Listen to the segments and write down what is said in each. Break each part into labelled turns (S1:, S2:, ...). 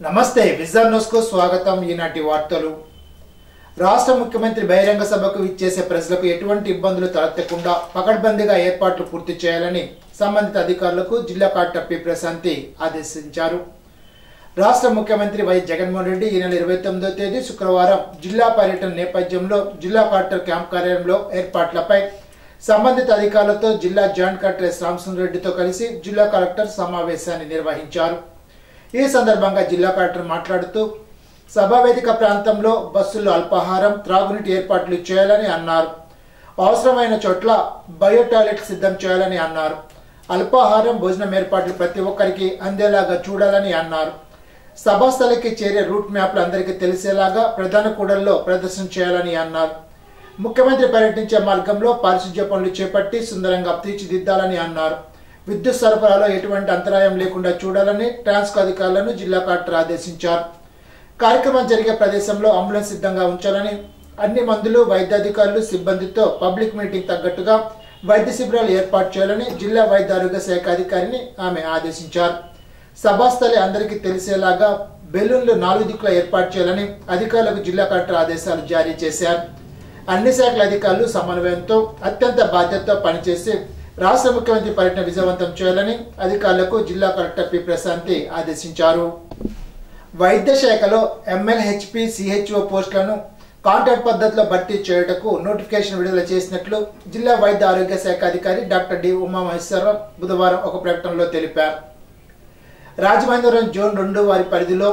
S1: నమస్తే vision news కు స్వాగతం। ఈనాటి వార్తలు। రాష్ట్ర ముఖ్యమంత్రి బహిరంగ సభకు విచ్చేసే ప్రజలకు ఎటువంటి ఇబ్బందులు తలెత్తకుండా పకడ్బందీగా ఏర్పాట్లు పూర్తి చేయాలని సంబంధిత అధికారులకు జిల్లా కలెక్టర్ పి ప్రశాంతి ఆదేశించారు। రాష్ట్ర ముఖ్యమంత్రి వై జగన్మోహన్ రెడ్డి ఈ నెల 29వ తేదీ శుక్రవారం జిల్లా పర్యటన నేపథ్యంలో జిల్లా కలెక్టర్ క్యాంప్ కార్యాలయంలో ఏర్పాట్లపై సంబంధిత అధికారులతో జిల్లా జాయింట్ కలెక్టర్ ఎస్ రామచంద్ర రెడ్డితో కలిసి జిల్లా కలెక్టర్ సమావేశాన్ని నిర్వహించారు। ఈ సందర్భంగా జిల్లా కలెక్టర్ మాట్లాడుతూ సభావేదిక ప్రాంతంలో బస్సుల్లో అల్పాహారం త్రాగునీటి ఏర్పాట్లు చేయాలని అన్నారు। అవసరమైన చోట్ల బయో టాయిలెట్ సిద్ధం చేయాలని అన్నారు। అల్పాహారం భోజనం ఏర్పాట్లు ప్రతి ఒక్కరికి అందేలాగా చూడాలని అన్నారు। సభాస్థలికి చేరే రూట్ మ్యాప్లు అందరికీ తెలిసేలాగా ప్రధాన కూడల్లో ప్రదర్శన చేయాలని అన్నారు। ముఖ్యమంత్రి పర్యటించే మార్గంలో పారిశుధ్య పనులు చేపట్టి సుందరంగా తీర్చిదిద్దాలని అన్నారు। విద్యుత్ సరఫరాలో ఎటువంటి అంతరాయం లేకుండా చూడాలని ట్రాన్స్కో అధికారులను జిల్లా కలెక్టర్ ఆదేశించారు। కార్యక్రమం జరిగే ప్రదేశంలో అంబులెన్స్ సిద్ధంగా ఉంచాలని, అన్ని మందులు వైద్యాధికారులు సిబ్బందితో పబ్లిక్ మీటింగ్ తగ్గట్టుగా వైద్య శిబిరాలు ఏర్పాటు చేయాలని జిల్లా వైద్య ఆరోగ్య శాఖ అధికారిని ఆమె ఆదేశించారు। సభాస్థలి అందరికీ తెలిసేలాగా బెలూన్లు 4 దిక్కుల ఏర్పాటు చేయాలని అధికారులకు జిల్లా కలెక్టర్ ఆదేశాలు జారీ చేశారు। అన్ని శాఖల అధికారులు సమన్వయంతో అత్యంత బాధ్యతతో పనిచేసి రాష్ట్ర ముఖ్యమంత్రి పర్యటన విజయవంతం చేయాలని అధికారులకు జిల్లా కలెక్టర్ పి ప్రశాంతి ఆదేశించారు। వైద్య శాఖలో ఎంఎల్హెచ్పి సిహెచ్ఓ పోస్టులను కాంట్రాక్ట్ పద్ధతిలో భర్తీ చేయుటకు నోటిఫికేషన్ విడుదల చేసినట్లు జిల్లా వైద్య ఆరోగ్య శాఖ అధికారి డాక్టర్ డి ఉమామహేశ్వరరావు బుధవారం ఒక ప్రకటనలో తెలిపారు। రాజమహేంద్రవరం జోన్ 2 వారి పరిధిలో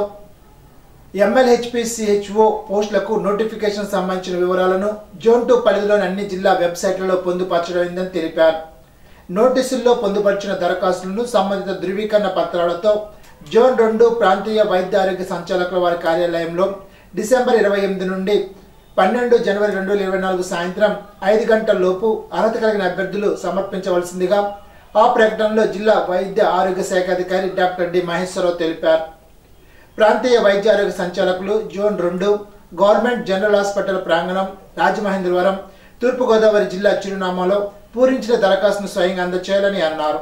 S1: ఎంఎల్హెచ్పి సిహెచ్ఓ పోస్టులకు నోటిఫికేషన్ సంబంధించిన వివరాలను జోన్ 2 పరిధిలోని అన్ని జిల్లా వెబ్సైట్లలో పొందుపరచడమైందని తెలిపారు। నోటీసుల్లో పొందుపరిచిన దరఖాస్తులను సంబంధిత ధృవీకరణ పత్రాలతో జోన్ 2 ప్రాంతీయ వైద్య ఆరోగ్య సంచాలకుల వారి కార్యాలయంలో డిసెంబర్ 28 నుండి 12 జనవరి 2024 సాయంత్రం 5 గంటల లోపు అర్హత కలిగిన అభ్యర్థులు సమర్పించవలసిందిగా ఆ ప్రకటనలో జిల్లా వైద్య ఆరోగ్య శాఖ అధికారి డాక్టర్ డి మహేశ్వరరావు తెలిపారు। ప్రాంతీయ వైద్య ఆరోగ్య సంచాలకులు జోన్ 2 గవర్నమెంట్ జనరల్ హాస్పిటల్ ప్రాంగణం రాజమహేంద్రవరం తూర్పుగోదావరి జిల్లా చిరునామాలో పూరించిన దరఖాస్తును స్వయంగా అందజేయాలని అన్నారు।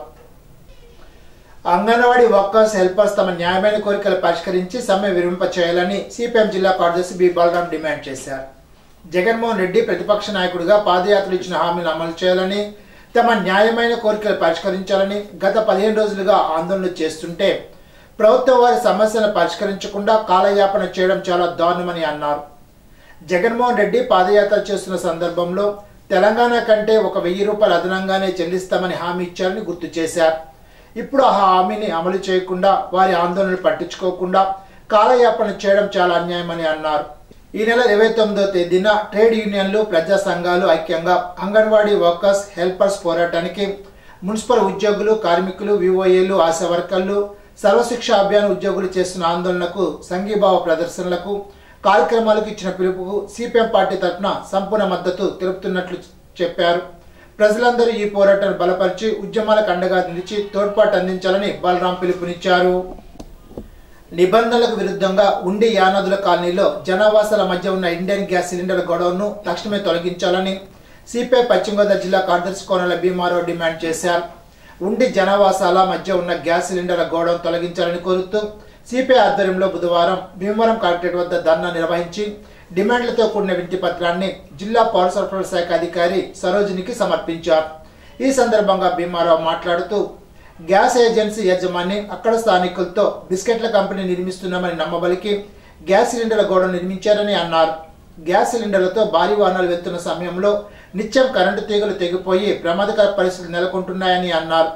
S1: అంగన్వాడీ వర్కర్స్ హెల్పర్స్ తమ న్యాయమైన కోరికలు పరిష్కరించి సమ్మె విరమింప చేయాలని సిపిఎం జిల్లా కార్యదర్శి బి బలరాం డిమాండ్ చేశారు। జగన్మోహన్ రెడ్డి ప్రతిపక్ష నాయకుడిగా పాదయాత్రలు ఇచ్చిన హామీలు అమలు చేయాలని, తమ న్యాయమైన కోరికలు పరిష్కరించాలని గత 15 రోజులుగా ఆందోళన చేస్తుంటే ప్రభుత్వం వారి సమస్యలను పరిష్కరించకుండా కాలయాపన చేయడం చాలా దారుణమని అన్నారు। జగన్మోహన్ రెడ్డి పాదయాత్ర చేస్తున్న సందర్భంలో తెలంగాణ కంటే 1000 రూపాయలు అదనంగానే చెల్లిస్తామని హామీ ఇచ్చారని గుర్తు చేశారు। ఇప్పుడు ఆ హామీని అమలు చేయకుండా వారి ఆందోళనలు పట్టించుకోకుండా కాలయాపన చేయడం చాలా అన్యాయమని అన్నారు। ఈ నెల 29వ తేదీన ట్రేడ్ యూనియన్లు ప్రజా సంఘాలు ఐక్యంగా అంగన్వాడీ వర్కర్స్ హెల్పర్స్ పోరాటానికి మున్సిపల్ ఉద్యోగులు కార్మికులు విఓఏలు ఆశా వర్కర్లు సర్వశిక్ష అభియాన్ ఉద్యోగులు చేస్తున్న ఆందోళనకు సంఘీభావ ప్రదర్శనలకు కార్యక్రమాలకు ఇచ్చిన పిలుపుకు సిపిఎం పార్టీ తరఫున సంపూర్ణ మద్దతు తెలుపుతున్నట్లు చెప్పారు। ప్రజలందరూ ఈ పోరాటాన్ని బలపరిచి ఉద్యమాలకు అండగా నిలిచి తోడ్పాటు అందించాలని బలరాం పిలుపునిచ్చారు। నిబంధనలకు విరుద్ధంగా ఉండి యానాదుల కాలనీలో జనావాసాల మధ్య ఉన్న ఇండియన్ గ్యాస్ సిలిండర్ గొడవను తక్షణమే తొలగించాలని సిపిఐ పశ్చిమ గోదావరి జిల్లా కార్యదర్శి కోనల భీమారావు డిమాండ్ చేశారు। ఉండి జనావాసాల మధ్య ఉన్న గ్యాస్ సిలిండర్ల గోడౌన్ తొలగించాలని కోరుతూ సిపిఐ ఆధ్వర్యంలో బుధవారం భీమవరం కలెక్టరేట్ వద్ద ధర్నా నిర్వహించి డిమాండ్లతో కూడిన వినతి పత్రాన్ని జిల్లా పౌర సరఫరాల శాఖ అధికారి సరోజినికి సమర్పించారు। ఈ సందర్భంగా భీమారావు మాట్లాడుతూ గ్యాస్ ఏజెన్సీ యజమాని అక్కడ స్థానికులతో బిస్కెట్ల కంపెనీ నిర్మిస్తున్నామని నమ్మబలికి గ్యాస్ సిలిండర్ల గోడౌన్ నిర్మించారని అన్నారు। గ్యాస్ సిలిండర్లతో భారీ వాహనాలు వెళ్తున్న సమయంలో నిత్యం కరెంటు తీగలు తెగిపోయి ప్రమాదకర పరిస్థితులు నెలకొంటున్నాయని అన్నారు।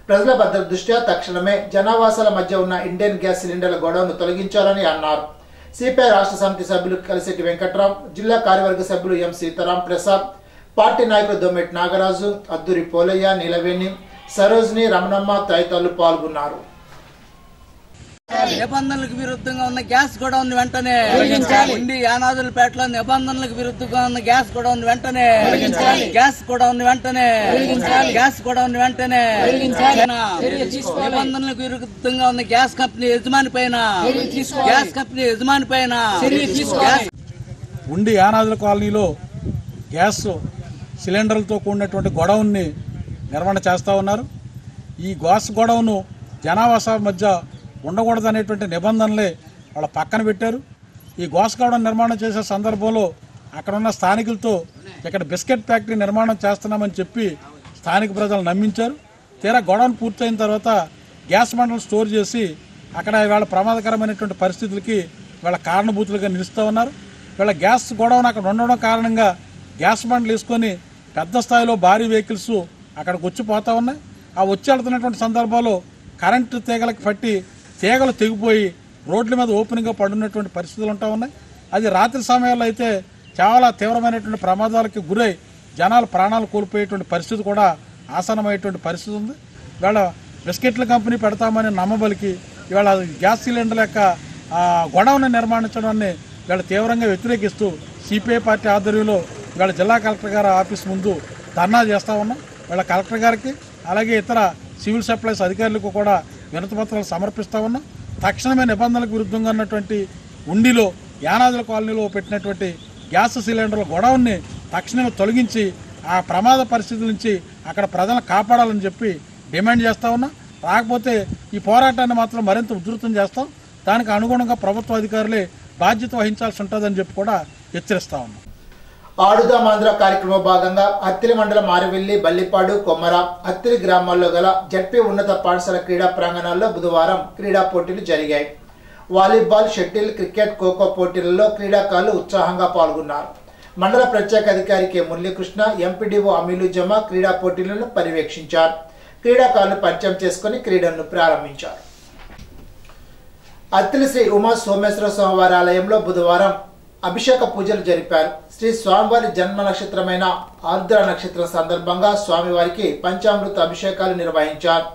S1: ప్రజల భద్రత దృష్ట్యా తక్షణమే జనావాసాల మధ్య ఉన్న ఇండియన్ గ్యాస్ సిలిండర్ల గోడౌన్ను తొలగించాలని అన్నారు। సిపిఐ రాష్ట్ర సమితి సభ్యులు కలిశెట్టి వెంకట్రాం, జిల్లా కార్యవర్గ సభ్యులు ఎం సీతారాం ప్రసాద్, పార్టీ నాయకులు దొమ్మెటి నాగరాజు, అద్దూరి పోలయ్య, నీలవేణి, సరోజిని, రమణమ్మ తదితరులు పాల్గొన్నారు।
S2: నిబంధనలకు విరుద్ధంగా ఉన్న గ్యాస్ గొడౌన్ వెంటనే ఉండి యానాదులపేటలో నిబంధనలకు విరుద్ధంగా ఉన్న గ్యాస్ గొడౌన్ వెంటనే గ్యాస్ గొడౌన్ వెంటనే గ్యాస్ గొడౌన్ వెంటనే నిబంధనలకు విరుద్ధంగా ఉన్న గ్యాస్ కంపెనీ యజమాని పైన
S3: ఉండి యానాదుల కాలనీలో గ్యాస్ సిలిండర్లతో కూడినటువంటి గొడౌన్ని నిర్వహణ చేస్తూ ఉన్నారు। ఈ గ్యాస్ గొడౌన్ జనావాసాల మధ్య ఉండకూడదనేటువంటి నిబంధనలే వాళ్ళ పక్కన పెట్టారు. ఈ గోసగౌడ నిర్మాణం చేసే సందర్భంలో అక్కడ ఉన్న స్థానికులతో ఇక్కడ బిస్కెట్ ఫ్యాక్టరీ నిర్మాణం చేస్తున్నామని చెప్పి స్థానిక ప్రజలు నమ్మించారు. తీరా గొడవను పూర్తయిన తర్వాత గ్యాస్ బండలు స్టోర్ చేసి అక్కడ వాళ్ళ ప్రమాదకరమైనటువంటి పరిస్థితులకి వాళ్ళ కారణభూతులుగా నిలుస్తూ ఉన్నారు. వీళ్ళ గ్యాస్ గొడవను అక్కడ ఉండడం కారణంగా గ్యాస్ బండ్లు వేసుకొని పెద్ద స్థాయిలో భారీ వెహికల్స్ అక్కడికి వచ్చిపోతూ ఉన్నాయి. ఆ వచ్చి వెళ్తున్నటువంటి సందర్భాల్లో కరెంటు తీగలకు పట్టి తీగలు తెగిపోయి రోడ్ల మీద ఓపెన్గా పడున్నటువంటి పరిస్థితులు ఉంటా ఉన్నాయి. అది రాత్రి సమయాల్లో అయితే చాలా తీవ్రమైనటువంటి ప్రమాదాలకు గురై జనాలు ప్రాణాలు కోల్పోయేటువంటి పరిస్థితి కూడా ఆసన్నమయ్యేటువంటి పరిస్థితి ఉంది. ఇవాళ బిస్కెట్ల కంపెనీ పెడతామని నమ్మబలికి ఇవాళ గ్యాస్ సిలిండర్ల యొక్క గొడవను నిర్మాణించడాన్ని ఇవాళ తీవ్రంగా వ్యతిరేకిస్తూ సిపిఐ పార్టీ ఆధ్వర్యంలో ఇవాళ జిల్లా కలెక్టర్ గారి ఆఫీస్ ముందు ధర్నా చేస్తూ ఉన్నాం. ఇవాళ కలెక్టర్ గారికి అలాగే ఇతర సివిల్ సప్లైస్ అధికారులకు కూడా వినతి పత్రాలు సమర్పిస్తూ ఉన్నాం. తక్షణమే నిబంధనలకు విరుద్ధంగా ఉన్నటువంటి ఉండిలో యానాదుల కాలనీలో పెట్టినటువంటి గ్యాస్ సిలిండర్ల గొడవని తక్షణమే తొలగించి ఆ ప్రమాద పరిస్థితుల నుంచి అక్కడ ప్రజలను కాపాడాలని చెప్పి డిమాండ్ చేస్తూ ఉన్నాం. రాకపోతే ఈ పోరాటాన్ని మాత్రం మరింత ఉధృతం చేస్తాం. దానికి అనుగుణంగా ప్రభుత్వ అధికారులే బాధ్యత వహించాల్సి ఉంటుందని చెప్పి కూడా హెచ్చరిస్తా ఉన్నాం.
S1: ఆడుదాం ఆంధ్ర కార్యక్రమంలో భాగంగా అత్తిలి మండలం మారివెల్లి, బల్లిపాడు, కొమ్మర, అత్తిలి గ్రామాల్లో గల జడ్పీ ఉన్నత పాఠశాల క్రీడా ప్రాంగణాల్లో బుధవారం క్రీడా పోటీలు జరిగాయి. వాలీబాల్, షటిల్, క్రికెట్, ఖోఖో పోటీలలో క్రీడాకారులు ఉత్సాహంగా పాల్గొన్నారు. మండల ప్రత్యేక అధికారి కె మురళీకృష్ణ, ఎంపీడీఓ అమీలు జమా క్రీడా పోటీలను పర్యవేక్షించారు. క్రీడాకారులు పరిచయం చేసుకుని క్రీడలను ప్రారంభించారు. అత్తిలి శ్రీ ఉమా సోమేశ్వర స్వామివారి ఆలయంలో బుధవారం అభిషేక పూజలు జరిపారు. శ్రీ స్వామివారి జన్మ నక్షత్రమైన ఆర్ద్ర నక్షత్రం సందర్భంగా స్వామివారికి పంచామృత అభిషేకాలు నిర్వహించారు.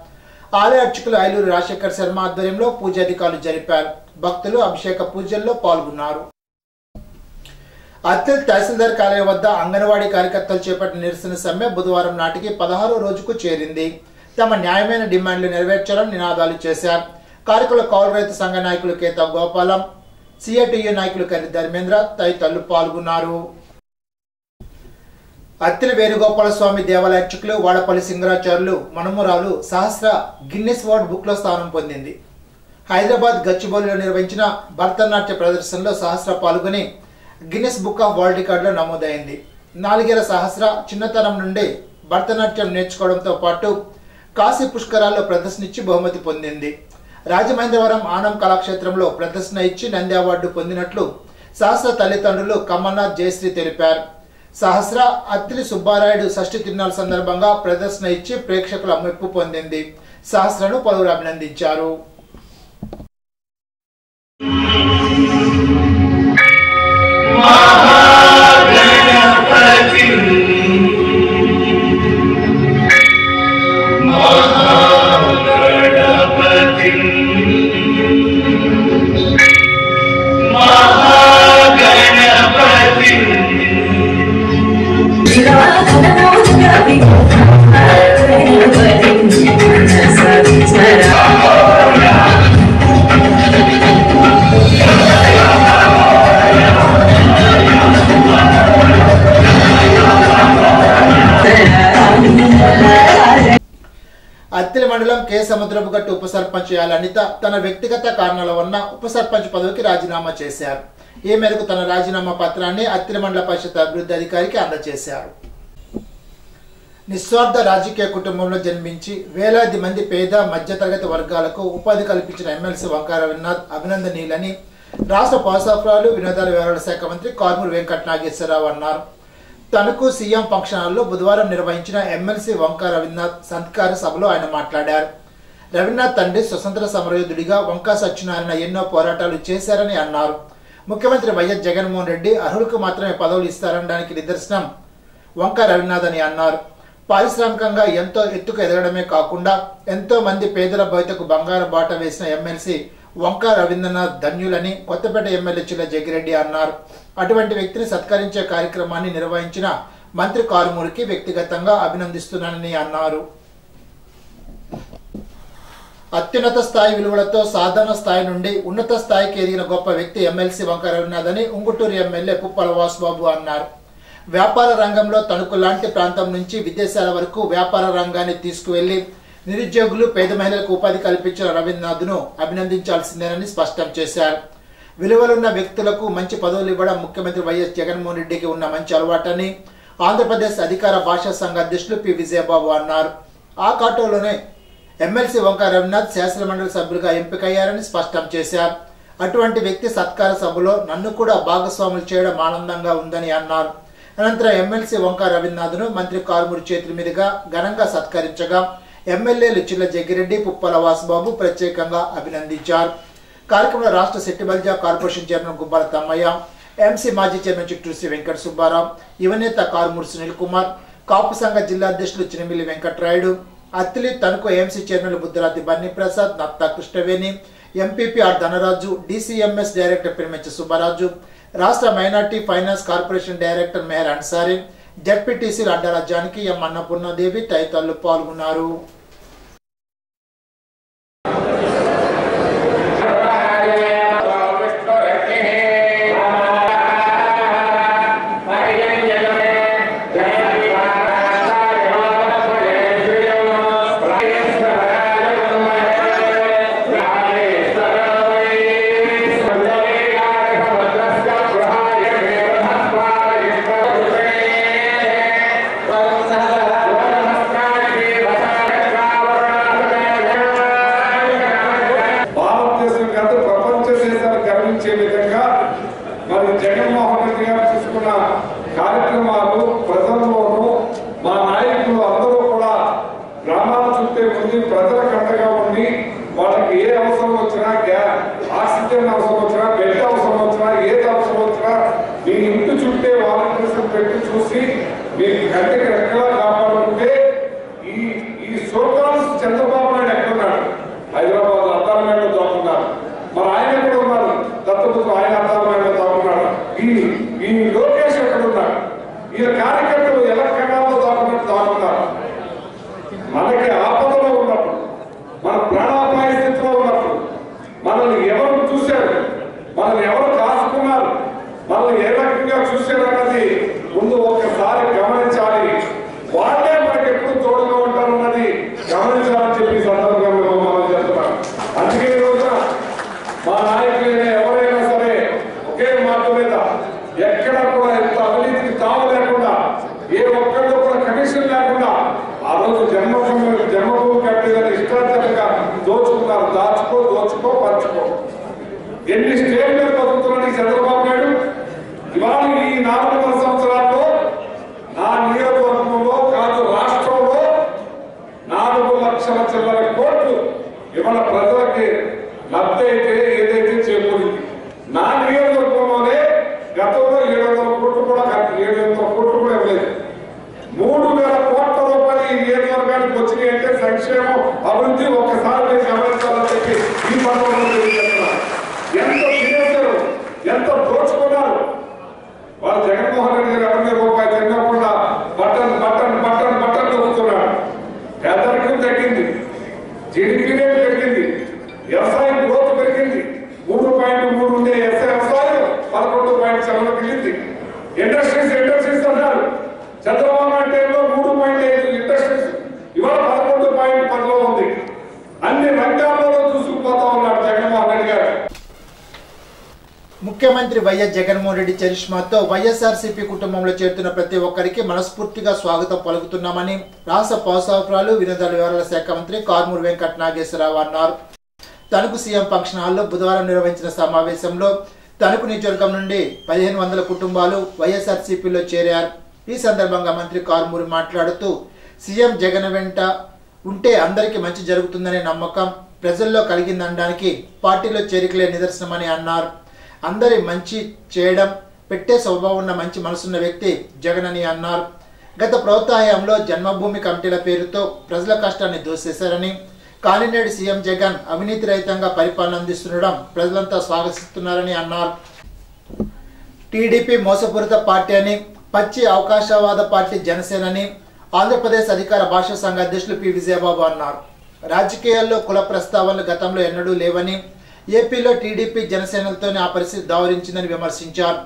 S1: ఆలయ అర్చకులు ఐలూరు రాజశేఖర్ శర్మ ఆధ్వర్యంలో పూజాధికారులు జరిపారు. భక్తులు అభిషేక పూజల్లో పాల్గొన్నారు. అత్తిలి తహసీల్దార్ కార్యాలయం వద్ద అంగన్వాడీ కార్యకర్తలు చేపట్టిన నిరసన సమ్మె బుధవారం నాటికి 16వ రోజుకు చేరింది. తమ న్యాయమైన డిమాండ్లు నెరవేర్చాలని నినాదాలు చేశారు. కార్యకుల కౌలు రైతు సంఘ నాయకులు కేతా గోపాలం, సిఐటియు నాయకులు కర్రి ధర్మేంద్ర తదితరులు పాల్గొన్నారు. అత్తిలి వేణుగోపాల స్వామి దేవాలయ అర్చకులు వాడపల్లి సింగరాచార్యులు మనుమరాలు సహస్ర గిన్నిస్ వరల్డ్ బుక్ లో స్థానం పొందింది. హైదరాబాద్ గచ్చిబౌలిలో నిర్వహించిన భరతనాట్య ప్రదర్శనలో సహస్ర పాల్గొని గిన్నిస్ బుక్ ఆఫ్ వరల్డ్ రికార్డులో నమోదైంది. 4 ఏళ్ల సహస్ర చిన్నతనం నుండి భరతనాట్యం నేర్చుకోవడంతో పాటు కాశీ పుష్కరాల్లో ప్రదర్శన ఇచ్చి బహుమతి పొందింది. రాజమహేంద్రవరం ఆనం కళాక్షేత్రంలో ప్రదర్శన ఇచ్చి నంది అవార్డు పొందినట్లు సహస్ర తల్లిదండ్రులు కమల్నాథ్, జయశ్రీ తెలిపారు. సహస్ర అత్తిలి సుబ్బారాయుడు షష్ఠి తిరునాళ్ళ సందర్భంగా ప్రదర్శన ఇచ్చి ప్రేక్షకుల మెప్పు పొందింది. సహస్రను పలువురు అభినందించారు. అత్తిలి మండలం కె సముద్రపుగట్టు ఉప సర్పంచ్ అనిత తన వ్యక్తిగత కారణాల వల్ల ఉప సర్పంచ్ పదవికి రాజీనామా చేశారు. ఈ మేరకు తన రాజీనామా పత్రాన్ని అత్తిలి మండల పరిషత్ అభివృద్ధి అధికారికి అందజేశారు. నిస్వార్థ రాజకీయ కుటుంబంలో జన్మించి వేలాది మంది పేద మధ్యతరగతి వర్గాలకు ఉపాధి కల్పించిన ఎమ్మెల్సీ వంకాయ రవినాథ్ అభినందనీయులని రాష్ట్ర పౌరసరఫరాలు, వినోదాల వ్యవహారాల శాఖ మంత్రి కారుమూరి వెంకట నాగేశ్వరరావు అన్నారు. తణుకు సీఎం ఫంక్షన్ హాల్లో బుధవారం నిర్వహించిన ఎమ్మెల్సీ వంకాయ రవినాథ్ సత్కార సభలో ఆయన మాట్లాడారు. రవినాథ్ తండ్రి స్వతంత్ర సమరయోధుడిగా వంకా సత్యనారాయణ ఎన్నో పోరాటాలు చేశారని అన్నారు. ముఖ్యమంత్రి వైఎస్ జగన్మోహన్ రెడ్డి అర్హులకు మాత్రమే పదవులు ఇస్తారనడానికి నిదర్శనం వంకాయ రవినాథ్ అని అన్నారు. పారిశ్రామికంగా ఎంతో ఎత్తుకు ఎదగడమే కాకుండా ఎంతో మంది పేదల భవితకు బంగారు బాట వేసిన ఎమ్మెల్సీ వంకాయ రవీంద్రనాథ్ ధన్యులని కొత్తపేట ఎమ్మెల్యే చిల్ల జగ్గిరెడ్డి అన్నారు. అటువంటి వ్యక్తిని సత్కరించే కార్యక్రమాన్ని నిర్వహించిన మంత్రి కారుమూరికి వ్యక్తిగతంగా అభినందిస్తున్నానని అన్నారు. అత్యున్నత స్థాయి విలువలతో సాధారణ స్థాయి నుండి ఉన్నత స్థాయికి ఎదిగిన గొప్ప వ్యక్తి ఎమ్మెల్సీ వంకాయ రవినాథ్ అని ఉంగుటూరు ఎమ్మెల్యే పుప్పల వాసుబాబు అన్నారు. వ్యాపార రంగంలో తణుకు లాంటి ప్రాంతం నుంచి విదేశాల వరకు వ్యాపార రంగాన్ని తీసుకువెళ్లి నిరుద్యోగులు, పేద మహిళలకు ఉపాధి కల్పించిన రవీంద్రనాథ్ను అభినందించాల్సిందేనని స్పష్టం చేశారు. విలువలున్న వ్యక్తులకు మంచి పదవులు ఇవ్వడం ముఖ్యమంత్రి వైఎస్ జగన్మోహన్ రెడ్డికి ఉన్న మంచి అలవాటని ఆంధ్రప్రదేశ్ అధికార భాషా సంఘ అధ్యక్షులు పి విజయబాబు అన్నారు. ఆ ఖాతాలోనే ఎమ్మెల్సీ వంకా రవినాథ్ శాసనమండలి సభ్యులుగా ఎంపికయ్యారని స్పష్టం చేశారు. అటువంటి వ్యక్తి సత్కార సభలో నన్ను కూడా భాగస్వాములు చేయడం ఆనందంగా ఉందని అన్నారు. అనంతరం ఎమ్మెల్సీ వంకా రవినాథ్ను మంత్రి కారుమూరి చేతుల మీదుగా ఘనంగా సత్కరించగా ఎమ్మెల్యేలు చిల్ల జగ్గిరెడ్డి, పుప్పల వాసుబాబు ప్రత్యేకంగా అభినందించారు. కార్యక్రమంలో రాష్ట్ర Settibalija corporation chairman Gubbala Tammayya, MC మాజీ చైర్మన్ చిట్టూరు శ్రీ వెంకట సుబ్బారావు, యువనేత కారుమూరి సునీల్ కుమార్, కాపు సంఘ జిల్లా అధ్యక్షులు Chinamilli Venkatrayudu, Attili Tanuku AMC chairman Buddharati Bunny Prasad, Natta Krishnaveni, MPP R Dhanaraju, DCMS director Pirimechi Subbaraju, రాష్ట్ర minority finance corporation director Meher Ansari, జడ్పీటీసీలు అడ్డాల జానకి, ఎం అన్నపూర్ణదేవి తదితరులు పాల్గొన్నారు.
S4: జగన్మోహన్ రెడ్డి గారు తీసుకున్న కార్యక్రమాలు ప్రజల్లోనూ మా నాయకులు అందరూ కూడా గ్రామాల చుట్టే ఉండి ప్రజల కంటగా ఉండి వాళ్ళకి ఏ అవసరం వచ్చినా ఆక్సిజన్ అవసరం వచ్చినా, బెడ్ అవసరం వచ్చినా, ఏది అవసరం వచ్చినా మీ ఇంటి చుట్టే వాలంటీర్స్ పెట్టి చూసి మీ కంటికి రెక్కలా కాపాడుకుంటే ఈ సోకాలు చంద్రబాబు నాయుడు ఎక్కడున్నాడు? హైదరాబాద్ అద్దాల మేడలో దాక్కున్నారు. మరి ఆయన కూడా ఉన్నారు, దత్తపుత్రులు ఆయన అద్దాల మేడలో దాక్కున్నాడు. ఈ లోకేష్ ఎక్కడున్నాడు? ఈయన కార్యకర్తలు ఎలా కణాల్లో దాక్కున్నారు. మనకి ఆపదలో ఉన్నప్పుడు, మన ప్రాణాపాయ స్థితిలో ఉన్నప్పుడు మనల్ని ఎవరు చూశారు, మనల్ని ఎవరు కాసుకున్నారు, మనల్ని ఏ రకంగా చూశారు అన్నది ముందు ఒకసారి గమనించాలి. వాళ్ళే మనకి ఎప్పుడు తోడుగా ఉంటారన్నది గమనించాలని చెప్పి సందర్భంగా మనం చేస్తున్నాం. అందుకే ఈ రోజున మా నాయకులైనా ఎవరైనా సరే ఒకే మాట మీద ఎక్కడ కూడా ఎంత అవినీతికి తావు లేకుండా, ఏ ఒక్కరిలో కూడా కమిషన్ లేకుండా ఆ రోజు జన్మభూమి కట్టేదని ఇష్టాంతరంగా దోచుకున్నారు. దోచుకో పంచుకో. ఎన్ని స్టేట్ మీద బతుకుతున్నాడు చంద్రబాబు నాయుడు. ఇవాళ ఈ 4 సంవత్సరాల్లో నా నియోజకవర్గంలో కాదు రాష్ట్రంలో 4 లక్షల చిల్లర కోట్లు ఇవాళ ప్రజలకి లబ్ధి అయితే ఏదైతే చేకూరింది. నా నియోజకవర్గంలోనే గతంలో 700 కోట్లు కూడా 700 కోట్లు కూడా ఇవ్వలేదు. 3000 కోట్ల రూపాయలు ఈ నియోజకవర్గానికి వచ్చినాయి అంటే సంక్షేమం, అభివృద్ధి ఒక్కసారి నేను గమనించాలని చెప్పి ఈ పథకంలో తెలియజేస్తున్నారు. ఎంత తినేశారు, ఎంత దోచుకున్నారు. వాళ్ళు జగన్మోహన్ రెడ్డి గారు ఎవరిని రూపాయి తినకుండా బటన్ నొక్కుతున్నాడు. పేదరికం తగ్గింది, జీడిపి రేటు పెరిగింది, వ్యవసాయం గ్రోత్ పెరిగింది. 3.3 ఉండే వ్యవసాయం 11.7 పెరిగింది. ఇండస్ట్రీస్ అన్నారు. చంద్రబాబు నాయుడు టైంలో 3.5 ఇండస్ట్రీస్, ఇవాళ 11.10లో ఉంది. అన్ని రంగాల్లో చూసుకుపోతా ఉన్నాడు జగన్మోహన్ రెడ్డి గారు.
S1: ముఖ్యమంత్రి వైఎస్ జగన్మోహన్ రెడ్డి చరిష్మాతో వైఎస్ఆర్సీపీ కుటుంబంలో చేరుతున్న ప్రతి ఒక్కరికి మనస్ఫూర్తిగా స్వాగతం పలుకుతున్నామని రాష్ట్ర పౌరసరఫరాలు, వినోదాల వ్యవహారాల శాఖ మంత్రి కారుమూరి వెంకట నాగేశ్వరరావు అన్నారు. తణుకు సీఎం ఫంక్షన్ హాల్లో బుధవారం నిర్వహించిన సమావేశంలో తణుకు నియోజకవర్గం నుండి 1500 కుటుంబాలు వైఎస్ఆర్సీపీలో చేరారు. ఈ సందర్భంగా మంత్రి కారుమూరి మాట్లాడుతూ సీఎం జగన్ వెంట ఉంటే అందరికీ మంచి జరుగుతుందనే నమ్మకం ప్రజల్లో కలిగిందనడానికి పార్టీలో చేరికలే నిదర్శనమని అన్నారు. అందరి మంచి చేయడం, పెట్టే స్వభావం ఉన్న మంచి మనసున్న వ్యక్తి జగన్ అని అన్నారు. గత ప్రభుత్వ హయాంలో జన్మభూమి కమిటీల పేరుతో ప్రజల కష్టాన్ని దోసేశారని, కానీ నేడు సీఎం జగన్ అవినీతి రహితంగా పరిపాలన అందిస్తుండడం ప్రజలంతా స్వాగతిస్తున్నారని అన్నారు. టీడీపీ మోసపూరిత పార్టీ అని, పచ్చి అవకాశవాద పార్టీ జనసేనని ఆంధ్రప్రదేశ్ అధికార భాషా సంఘ అధ్యక్షులు పి విజయబాబు అన్నారు. రాజకీయాల్లో కుల ప్రస్తావనలు గతంలో ఎన్నడూ లేవని, ఏపీలో టీడీపీ జనసేనలతోనే ఆ పరిస్థితి దావరించిందని విమర్శించారు.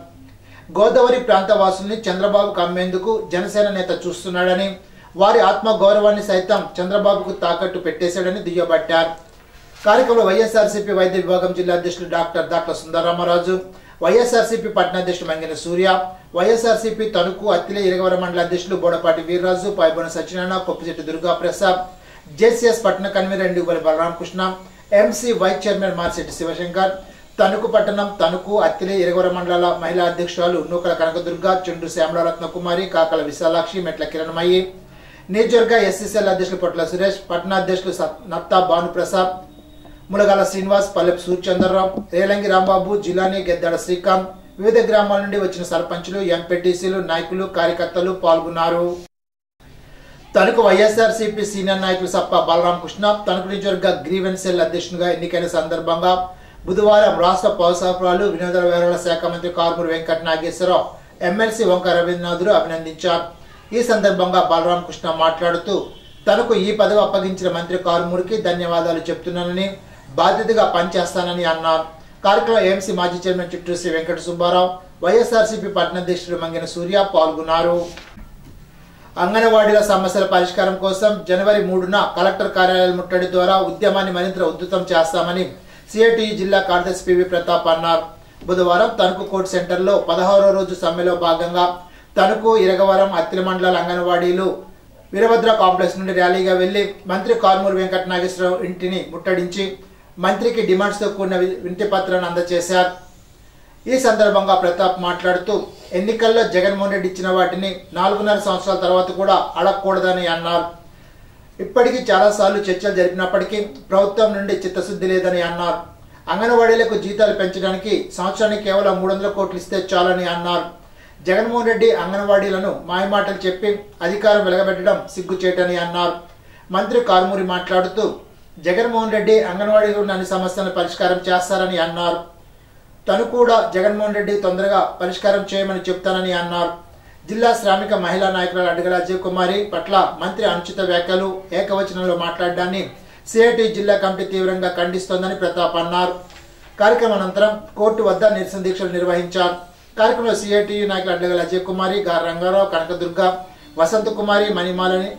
S1: గోదావరి ప్రాంత వాసుల్ని చంద్రబాబుకు అమ్మేందుకు జనసేన నేత చూస్తున్నాడని, వారి ఆత్మగౌరవాన్ని సైతం చంద్రబాబుకు తాకట్టు పెట్టేశాడని దుయ్యబట్టారు. కార్యక్రమంలో వైఎస్ఆర్సీపీ వైద్య విభాగం జిల్లా అధ్యక్షులు డాక్టర్ సుందరరామరాజు, వైఎస్ఆర్సీపీ పట్టణాధ్యక్షులు మంగిన సూర్య, వైఎస్ఆర్సీపీ తణుకు అత్తిలి ఇరగవరం మండల అధ్యక్షులు బోడపాటి వీర్రాజు, పైబొన సత్యనారాయణ, కొప్పిశెట్టి దుర్గా ప్రసాద్, జేసీఎస్ పట్టణ convenor Endugula Balaramakrishna, MC vice chairman Marsetti Shivashankar, Tanuku పట్టణం, తణుకు, అత్తిలి ఇరగవరం మండలాల మహిళా అధ్యక్షురాలు నూకల కనకదుర్గ, చెండు శ్యామలరత్న కుమారి, కాకల విశాలాక్షి, మెట్ల కిరణమయ్యి, నియోజకవర్గ ఎస్సీసీఎల్ అధ్యక్షులు పొట్ల సురేష్, పట్టణాధ్యక్షులు నత్తా భానుప్రసాద్, ములగాల శ్రీనివాస్, పల్లెపు సూర్యచంద్రరావు, రేలంగి రాంబాబు, జిలానీ, గెద్దాడ శ్రీకాంత్, వివిధ గ్రామాల నుండి వచ్చిన సర్పంచులు, ఎంపీటీసీలు, నాయకులు, కార్యకర్తలు పాల్గొన్నారు. తణుకు వైఎస్ఆర్సీపీ సీనియర్ నాయకులు సప్ప బలరామకృష్ణ తణుకు నియోజకవర్గ గ్రీవెన్స్ సెల్ అధ్యక్షునిగా ఎన్నికైన సందర్భంగా బుధవారం రాష్ట్ర పౌర సరఫరాలు వినోద వ్యవహారాల శాఖ మంత్రి కారుమూరి వెంకట నాగేశ్వరరావు, ఎమ్మెల్సీ వంక రవీంద్రనాథులు అభినందించారు. ఈ సందర్భంగా బలరామకృష్ణ మాట్లాడుతూ తనకు ఈ పదవి అప్పగించిన మంత్రి కారుమూరికి ధన్యవాదాలు చెప్తున్నానని, బాధ్యతగా పనిచేస్తానని అన్నారు. కార్యక్రమంలో ఏఎంసీ మాజీ చైర్మన్ చిట్టూరు శ్రీ వెంకట సుబ్బారావు, వైఎస్ఆర్సీపీ పట్టణాధ్యక్షుడు మంగిన సూర్య పాల్గొన్నారు. అంగన్వాడీల సమస్యల పరిష్కారం కోసం జనవరి 3న కలెక్టర్ కార్యాలయాల ముట్టడి ద్వారా ఉద్యమాన్ని మరింత ఉధృతం చేస్తామని సిఐటియు జిల్లా కార్యదర్శి పివి ప్రతాప్ అన్నారు. బుధవారం తణుకు కోర్టు సెంటర్లో 16వ రోజు సమ్మెలో భాగంగా తణుకు, ఇరగవరం, అత్తిలి మండలాల అంగన్వాడీలు వీరభద్ర కాంప్లెక్స్ నుండి ర్యాలీగా వెళ్లి మంత్రి కారుమూరి వెంకట నాగేశ్వరరావు ఇంటిని ముట్టడించి మంత్రికి డిమాండ్స్తో కూడిన వినతి పత్రాన్ని అందజేశారు. ఈ సందర్భంగా ప్రతాప్ మాట్లాడుతూ ఎన్నికల్లో జగన్మోహన్ రెడ్డి ఇచ్చిన వాటిని 4.5 సంవత్సరాల తర్వాత కూడా అడగకూడదని అన్నారు. ఇప్పటికీ చాలాసార్లు చర్చలు జరిపినప్పటికీ ప్రభుత్వం నుండి చిత్తశుద్ధి లేదని అన్నారు. అంగన్వాడీలకు జీతాలు పెంచడానికి సంవత్సరానికి కేవలం 300 కోట్లు ఇస్తే చాలని అన్నారు. జగన్మోహన్ రెడ్డి అంగన్వాడీలను మాయమాటలు చెప్పి అధికారం వెలగబెట్టడం సిగ్గుచేటని అన్నారు. మంత్రి కారుమూరి మాట్లాడుతూ జగన్మోహన్ రెడ్డి అంగన్వాడీలో ఉన్న అన్ని సమస్యలను పరిష్కారం చేస్తారని అన్నారు. తను కూడా జగన్మోహన్ రెడ్డి తొందరగా పరిష్కారం చేయమని చెప్తానని అన్నారు. జిల్లా శ్రామిక మహిళా నాయకురాలు అడ్డగల అజయ్ కుమారి పట్ల మంత్రి అనుచిత వ్యాఖ్యలు, ఏకవచనంలో మాట్లాడడాన్ని సిఐటి జిల్లా కమిటీ తీవ్రంగా ఖండిస్తోందని ప్రతాప్ అన్నారు. కార్యక్రమం అనంతరం కోర్టు వద్ద నిరసన దీక్షలు నిర్వహించారు. కార్యక్రమంలో సిఐటియు నాయకులు అడ్డగల అజయ్ కుమారి, గార రంగారావు, కనకదుర్గ, వసంత కుమారి, మణిమాలని,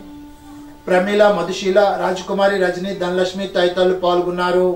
S1: ప్రమీల, మధుశీల, రాజకుమారి, రజని, ధనలక్ష్మి తదితరులు పాల్గొన్నారు.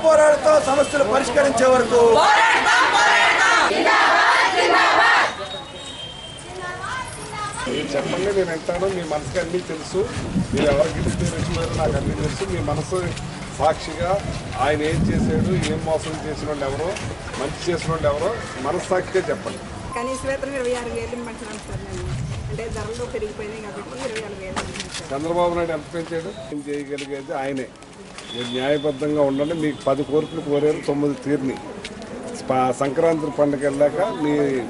S5: పోరాడుతాం సమస్యలు పరిష్కరించే వరకు.
S4: చెప్పండి, నేను వింటాను. మీ మనసుకి అన్నీ తెలుసు. మీరు ఎవరికి ఇచ్చినారో నాకు అన్నీ తెలుసు. మీ మనసు సాక్షిగా ఆయన ఏం చేశాడు, ఏం మోసం చేసిన వాళ్ళు ఎవరో, మంచి చేసిన వాళ్ళు ఎవరో మనస్సాక్షిగా చెప్పండి.
S6: కనీస వేతనం 26,000 ఇవ్వమంటున్నాను సార్. నేను అంటే ధరలు పెరిగిపోయినాయి కాబట్టి 26,000.
S4: చంద్రబాబు నాయుడు ఎంత పెంచాడు? ఏం చేయగలిగేది ఆయనే. మీరు న్యాయబద్ధంగా ఉండండి. మీకు 10 కోరికలు కోరారు, 9 తీరిని. సంక్రాంతి పండుగ వెళ్ళాక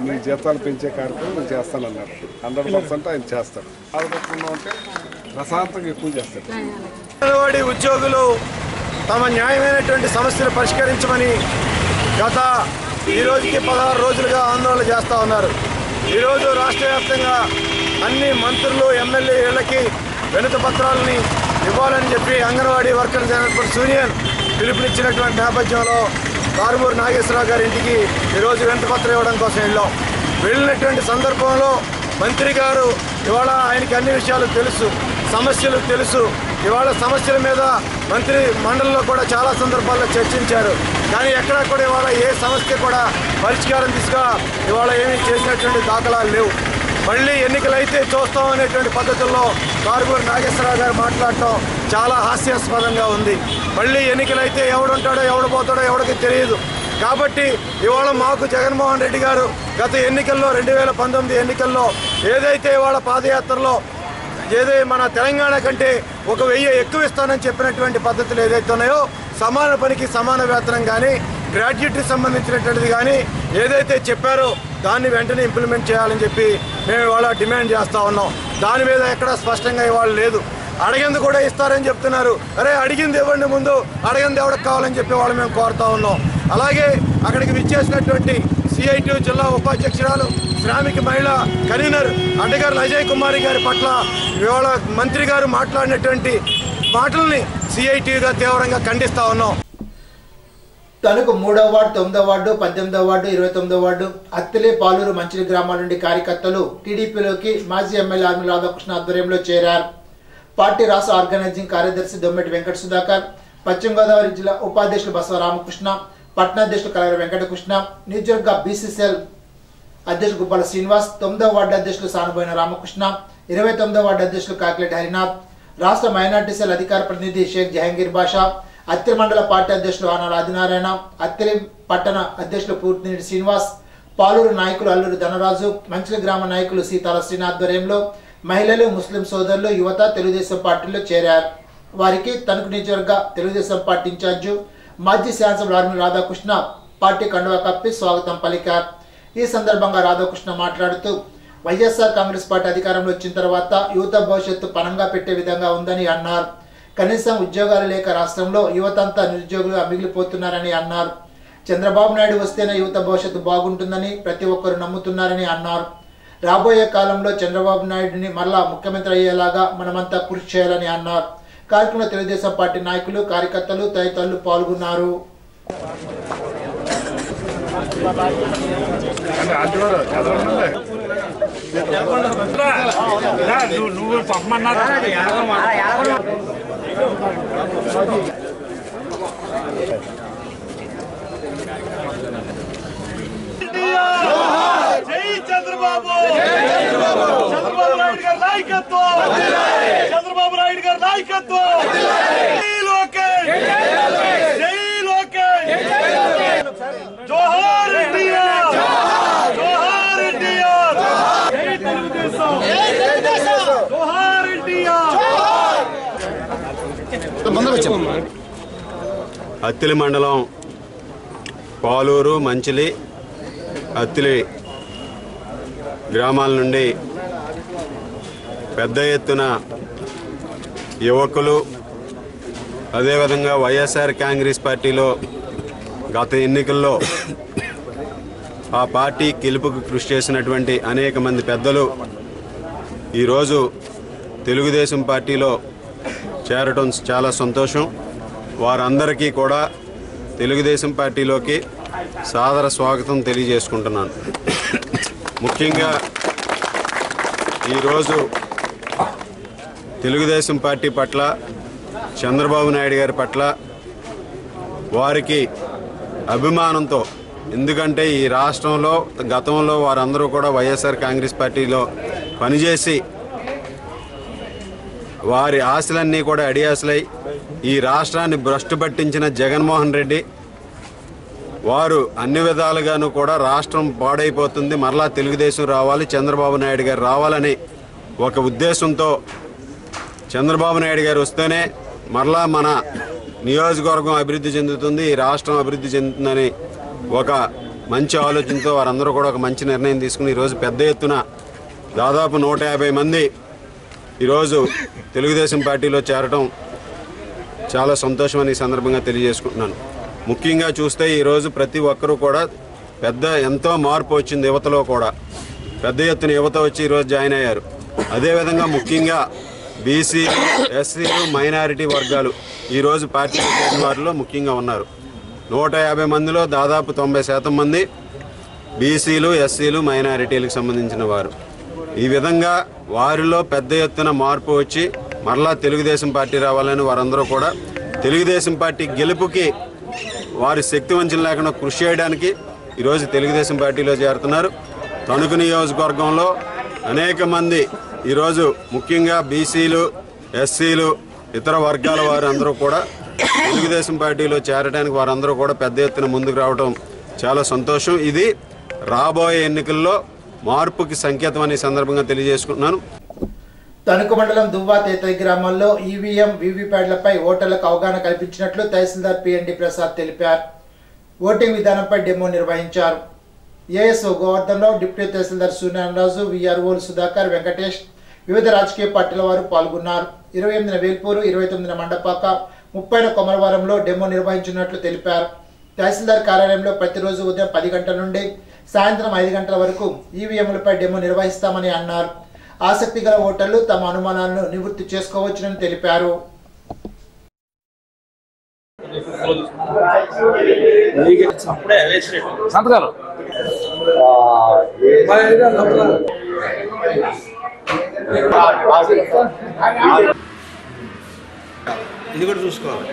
S4: మీ జీతాలు పెంచే కార్యక్రమం నేను చేస్తానన్నాడు. 100% ఆయన చేస్తాడు. ఆలోచన ఉంటే ప్రశాంతంగా ఎక్కువ చేస్తాడు.
S5: అంగన్వాడీ ఉద్యోగులు తమ న్యాయమైనటువంటి సమస్యలు పరిష్కరించమని గత ఈ రోజుకి 16 రోజులుగా ఆందోళన చేస్తూ ఉన్నారు. ఈరోజు రాష్ట్ర వ్యాప్తంగా అన్ని మంత్రులు, ఎమ్మెల్యేలకి వినతి పత్రాలని ఇవ్వాలని చెప్పి అంగన్వాడీ వర్కర్స్ యూనియన్ పిలుపునిచ్చినటువంటి నేపథ్యంలో కారుమూరి నాగేశ్వరరావు గారి ఇంటికి ఈరోజు వినతి పత్రం ఇవ్వడం కోసం వెళ్ళినటువంటి సందర్భంలో మంత్రి గారు ఇవాళ ఆయనకి అన్ని విషయాలు తెలుసు, సమస్యలు తెలుసు. ఇవాళ సమస్యల మీద మంత్రి మండలిలో కూడా చాలా సందర్భాల్లో చర్చించారు. కానీ ఎక్కడా కూడా ఇవాళ ఏ సమస్య కూడా పరిష్కారం దిశగా ఇవాళ ఏమీ చేసినటువంటి దాఖలాలు లేవు. మళ్ళీ ఎన్నికలైతే చూస్తాం అనేటువంటి పద్ధతుల్లో కారుమూరి నాగేశ్వరరావు గారు మాట్లాడటం చాలా హాస్యాస్పదంగా ఉంది. మళ్ళీ ఎన్నికలైతే ఎవడుంటాడో ఎవడు పోతాడో ఎవడికి తెలియదు. కాబట్టి ఇవాళ మాకు జగన్మోహన్ రెడ్డి గారు గత ఎన్నికల్లో 2019 ఎన్నికల్లో ఏదైతే ఇవాళ పాదయాత్రలో మన తెలంగాణ కంటే 1000 ఎక్కువ ఇస్తానని చెప్పినటువంటి పద్ధతులు ఏదైతే ఉన్నాయో సమాన పనికి సమాన వేతనం కానీ గ్రాడ్యుయేట్కి సంబంధించినటువంటిది కానీ ఏదైతే చెప్పారో దాన్ని వెంటనే ఇంప్లిమెంట్ చేయాలని చెప్పి మేము ఇవాళ డిమాండ్ చేస్తూ ఉన్నాం. దాని మీద ఎక్కడా స్పష్టంగా ఇవాళ లేదు. అడిగింది కూడా ఇస్తారని చెప్తున్నారు. అరే అడిగింది ఇవ్వండి, ముందు అడిగింది ఎవరికి కావాలని చెప్పి వాళ్ళు మేము కోరుతా ఉన్నాం. అలాగే అక్కడికి విచ్చేసినటువంటి CITU జిల్లా ఉపాధ్యక్షురాలు శ్రామిక మహిళా కన్వీనర్ అడ్డగారుల అజయ్ కుమారి గారి పట్ల ఇవాళ మంత్రి గారు మాట్లాడినటువంటి మాటల్ని CITUగా తీవ్రంగా ఖండిస్తా ఉన్నాం.
S1: తణుకు 3వ వార్డు, 9వ వార్డు, 18వ వార్డు, 29వ వార్డు, అత్తిలి, పాలూరు, మంచిలి గ్రామాల నుండి కార్యకర్తలు టీడీపీలోకి మాజీ ఎమ్మెల్యే ఆర్మీ రాధాకృష్ణ ఆధ్వర్యంలో చేరారు. పార్టీ రాష్ట్ర ఆర్గనైజింగ్ కార్యదర్శి దొమ్మెటి వెంకట సుధాకర్, పశ్చిమ గోదావరి జిల్లా ఉపాధ్యక్షులు బసవ రామకృష్ణ, పట్టణాధ్యక్షులు కలగర వెంకటకృష్ణ, నియోజకవర్గ BCCL అధ్యక్షులు గుబ్బల శ్రీనివాస్, 9వ వార్డు అధ్యక్షులు సానుబోయిన రామకృష్ణ, 29వ వార్డు అధ్యక్షులు కాకిరెడ్డి హరినాథ్, రాష్ట్ర మైనార్టీ సెల్ అధికార ప్రతినిధి షేక్ జహంగీర్ బాషా, అత్తిలి మండల పార్టీ అధ్యక్షులు ఆనాల ఆదినారాయణ, అత్తిలి పట్టణ అధ్యక్షులు పూర్తినేని శ్రీనివాస్, పాలూరు నాయకులు అల్లూరు ధనరాజు, మంచిలి గ్రామ నాయకులు సీతాల శ్రీనాథ్ ఆధ్వర్యంలో మహిళలు, ముస్లిం సోదరులు, యువత తెలుగుదేశం పార్టీలో చేరారు. వారికి తణుకు నియోజకవర్గ తెలుగుదేశం పార్టీ ఇన్ఛార్జి మాజీ శాసనసభ్యులు ఆర్మీ రాధాకృష్ణ పార్టీ కండువా కప్పి స్వాగతం పలికారు. ఈ సందర్భంగా రాధాకృష్ణ మాట్లాడుతూ వైఎస్ఆర్ కాంగ్రెస్ పార్టీ అధికారంలో వచ్చిన తర్వాత యువత భవిష్యత్తు పనంగా పెట్టే విధంగా ఉందని అన్నారు. కనీసం ఉద్యోగాలు లేక రాష్ట్రంలో యువతంతా నిరుద్యోగులుగా మిగిలిపోతున్నారని అన్నారు. చంద్రబాబు నాయుడు వస్తేనే యువత భవిష్యత్తు బాగుంటుందని ప్రతి ఒక్కరు నమ్ముతున్నారని అన్నారు. రాబోయే కాలంలో చంద్రబాబు నాయుడిని మరలా ముఖ్యమంత్రి అయ్యేలాగా మనమంతా కృషి చేయాలని అన్నారు. కార్యక్రమంలో తెలుగుదేశం పార్టీ నాయకులు, కార్యకర్తలు తదితరులు పాల్గొన్నారు.
S7: చంద్రబాబు నాయుడు గారి నాయకత్వం, చంద్రబాబు నాయుడు గారి నాయకత్వం, జై లోకేష్, జై లోకేష్, జోహార్ ఇండియా, జోహార్ ఇండియా, జై తెలుగుదేశం, జోహార్ ఇండియా.
S8: అత్తిలి మండలం పాలూరు, మంచిలి, అత్తిలి గ్రామాల నుండి పెద్ద ఎత్తున యువకులు, అదేవిధంగా వైఎస్ఆర్ కాంగ్రెస్ పార్టీలో గత ఎన్నికల్లో ఆ పార్టీ గెలుపుకు కృషి చేసినటువంటి అనేక మంది పెద్దలు ఈరోజు తెలుగుదేశం పార్టీలో చేరటం చాలా సంతోషం. వారందరికీ కూడా తెలుగుదేశం పార్టీలోకి సాదర స్వాగతం తెలియజేసుకుంటున్నాను. ముఖ్యంగా ఈరోజు తెలుగుదేశం పార్టీ పట్ల, చంద్రబాబు నాయుడు గారి పట్ల వారికి అభిమానంతో, ఎందుకంటే ఈ రాష్ట్రంలో గతంలో వారందరూ కూడా వైఎస్ఆర్ కాంగ్రెస్ పార్టీలో పనిచేసి వారి ఆశలన్నీ కూడా అడియాసలై ఈ రాష్ట్రాన్ని భ్రష్టు పట్టించిన జగన్మోహన్ రెడ్డి వారు అన్ని విధాలుగాను కూడా రాష్ట్రం పాడైపోతుంది, మరలా తెలుగుదేశం రావాలి, చంద్రబాబు నాయుడు గారు రావాలని ఒక ఉద్దేశంతో చంద్రబాబు నాయుడు గారు వస్తేనే మరలా మన నియోజకవర్గం అభివృద్ధి చెందుతుంది, ఈ రాష్ట్రం అభివృద్ధి చెందుతుందని ఒక మంచి ఆలోచనతో వారందరూ కూడా ఒక మంచి నిర్ణయం తీసుకుని ఈరోజు పెద్ద ఎత్తున దాదాపు 150 మంది ఈరోజు తెలుగుదేశం పార్టీలో చేరటం చాలా సంతోషమని ఈ సందర్భంగా తెలియజేసుకుంటున్నాను. ముఖ్యంగా చూస్తే ఈరోజు ప్రతి ఒక్కరూ కూడా ఎంతో మార్పు వచ్చింది. యువతలో కూడా పెద్ద ఎత్తున యువత వచ్చి ఈరోజు జాయిన్ అయ్యారు. అదేవిధంగా ముఖ్యంగా బీసీ, ఎస్సీలు, మైనారిటీ వర్గాలు ఈరోజు పార్టీ వారిలో ముఖ్యంగా ఉన్నారు. 150 మందిలో దాదాపు 90% మంది బీసీలు, ఎస్సీలు, మైనారిటీలకు సంబంధించిన వారు. ఈ విధంగా వారిలో పెద్ద ఎత్తున మార్పు వచ్చి మరలా తెలుగుదేశం పార్టీ రావాలని వారందరూ కూడా తెలుగుదేశం పార్టీ గెలుపుకి వారి శక్తి వంచన లేకుండా కృషి చేయడానికి ఈరోజు తెలుగుదేశం పార్టీలో చేరుతున్నారు. తణుకు నియోజకవర్గంలో అనేక మంది ఈరోజు ముఖ్యంగా బీసీలు, ఎస్సీలు, ఇతర వర్గాల వారు అందరూ కూడా తెలుగుదేశం పార్టీలో చేరడానికి వారందరూ కూడా పెద్ద ఎత్తున ముందుకు రావడం చాలా సంతోషం. ఇది రాబోయే ఎన్నికల్లో మార్పుకి సంకేతం అనే సందర్భంగా తెలియజేసుకుంటున్నాను.
S1: తణుకు మండలం దువ్వా తేతరి గ్రామంలో ఈవీఎం వీవీప్యాడ్లపై ఓటర్లకు అవగాహన కల్పించినట్లు తహసీల్దార్ పిఎన్డి ప్రసాద్ తెలిపారు. ఓటింగ్ విధానంపై డెమో నిర్వహించారు. ఏఎస్ఓ గోవర్ధన్రావు, డిప్యూటీ తహసీల్దార్ సూర్యనారాయణరాజు, వీఆర్ఓలు సుధాకర్, వెంకటేష్, వివిధ రాజకీయ పార్టీల వారు పాల్గొన్నారు. 28న వేల్పూరు, 29న మండపాక, 30న కొమరవరంలో డెమో నిర్వహించినట్లు తెలిపారు. తహసీల్దార్ కార్యాలయంలో ప్రతిరోజు ఉదయం 10 గంటల నుండి సాయంత్రం 5 గంటల వరకు ఈవీఎంలపై డెమో నిర్వహిస్తామని అన్నారు. ఆసక్తి గల ఓటర్లు తమ అనుమానాలను నివృత్తి చేసుకోవచ్చునని తెలిపారు.
S5: ఇది కూడా చూసుకోవాలి.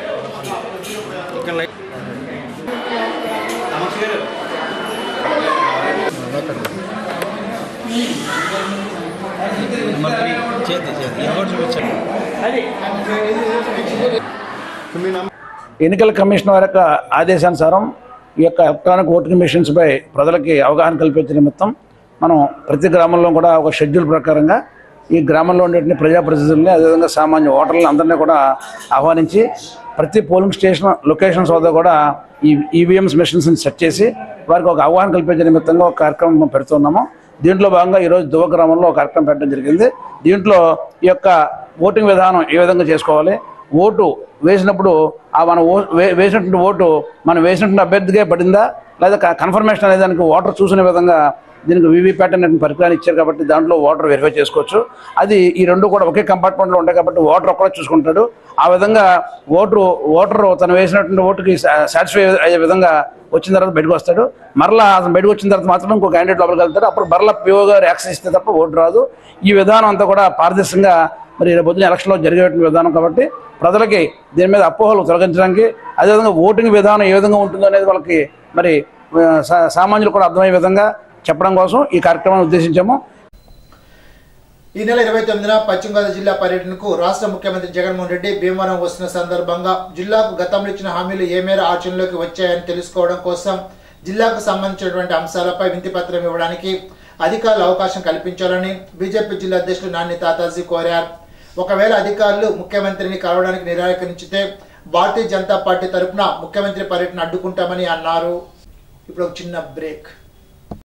S9: ఎన్నికల కమిషన్ వారి యొక్క ఆదేశానుసారం ఈ యొక్క ఎలక్ట్రానిక్ ఓటింగ్ మిషన్స్పై ప్రజలకి అవగాహన కల్పించే నిమిత్తం మనం ప్రతి గ్రామంలో కూడా ఒక షెడ్యూల్ ప్రకారంగా ఈ గ్రామంలో ఉండేటువంటి ప్రజాప్రతినిధుల్ని, అదేవిధంగా సామాన్య ఓటర్లను అందరినీ కూడా ఆహ్వానించి ప్రతి పోలింగ్ స్టేషన్ లొకేషన్స్ వద్ద కూడా ఈ ఈవీఎంస్ మిషన్స్ని సెట్ చేసి వారికి ఒక అవగాహన కల్పించే నిమిత్తంగా ఒక కార్యక్రమం పెడుతున్నాము. దీంట్లో భాగంగా ఈరోజు దువ్వ గ్రామంలో ఒక కార్యక్రమం పెట్టడం జరిగింది. దీంట్లో ఈ యొక్క ఓటింగ్ విధానం ఏ విధంగా చేసుకోవాలి, ఓటు వేసినప్పుడు మనం వేసినటువంటి ఓటు మనం వేసినటువంటి అభ్యర్థిగా పడిందా లేదా కన్ఫర్మేషన్ అనే దానికి ఓటర్ చూసిన విధంగా దీనికి వీవీప్యాట్ అనే పరికరాన్ని ఇచ్చారు కాబట్టి దాంట్లో ఓటర్ వెరిఫై చేసుకోవచ్చు. అది ఈ రెండు కూడా ఒకే కంపార్ట్మెంట్లో ఉంటాయి కాబట్టి ఓటర్ ఒక్కడే చూసుకుంటాడు. ఆ విధంగా ఓటరు తను వేసినటువంటి ఓటుకి సాటిస్ఫై అయ్యే విధంగా వచ్చిన తర్వాత బయటకు వస్తాడు. మరలా అతను బయటకు వచ్చిన తర్వాత మాత్రం ఇంకో క్యాండిడేట్ లోపలికి వెళ్తాడు. అప్పుడు మరలా పిఓ గారు యాక్సెస్ ఇస్తే తప్ప ఓటు రాదు. ఈ విధానం అంతా కూడా పారదర్శకంగా మరి రేపు పొద్దున ఎలక్షన్లో జరిగేటువంటి విధానం కాబట్టి ప్రజలకి దీని మీద అపోహలు తొలగించడానికి, అదేవిధంగా ఓటింగ్ విధానం ఏ విధంగా ఉంటుందో అనేది వాళ్ళకి మరి సామాన్యులు కూడా అర్థమయ్యే విధంగా చెప్పడం కోసం ఈ కార్యక్రమాన్ని ఉద్దేశించాము.
S1: ఈ నెల 29న పశ్చిమ గోదావరి జిల్లా పర్యటనకు రాష్ట్ర ముఖ్యమంత్రి జగన్మోహన్ రెడ్డి భీమవరం వస్తున్న సందర్భంగా జిల్లాకు గతంలో ఇచ్చిన హామీలు ఏ మేర ఆచరణలోకి వచ్చాయని తెలుసుకోవడం కోసం జిల్లాకు సంబంధించినటువంటి అంశాలపై వింతిపత్రం ఇవ్వడానికి అధికారులు అవకాశం కల్పించాలని బీజేపీ జిల్లా అధ్యక్షులు నాని తాతాజీ కోరారు. ఒకవేళ అధికారులు ముఖ్యమంత్రిని కలవడానికి నిరాకరించితే భారతీయ జనతా పార్టీ తరఫున ముఖ్యమంత్రి పర్యటన అడ్డుకుంటామని అన్నారు. ఇప్పుడు ఒక చిన్న బ్రేక్.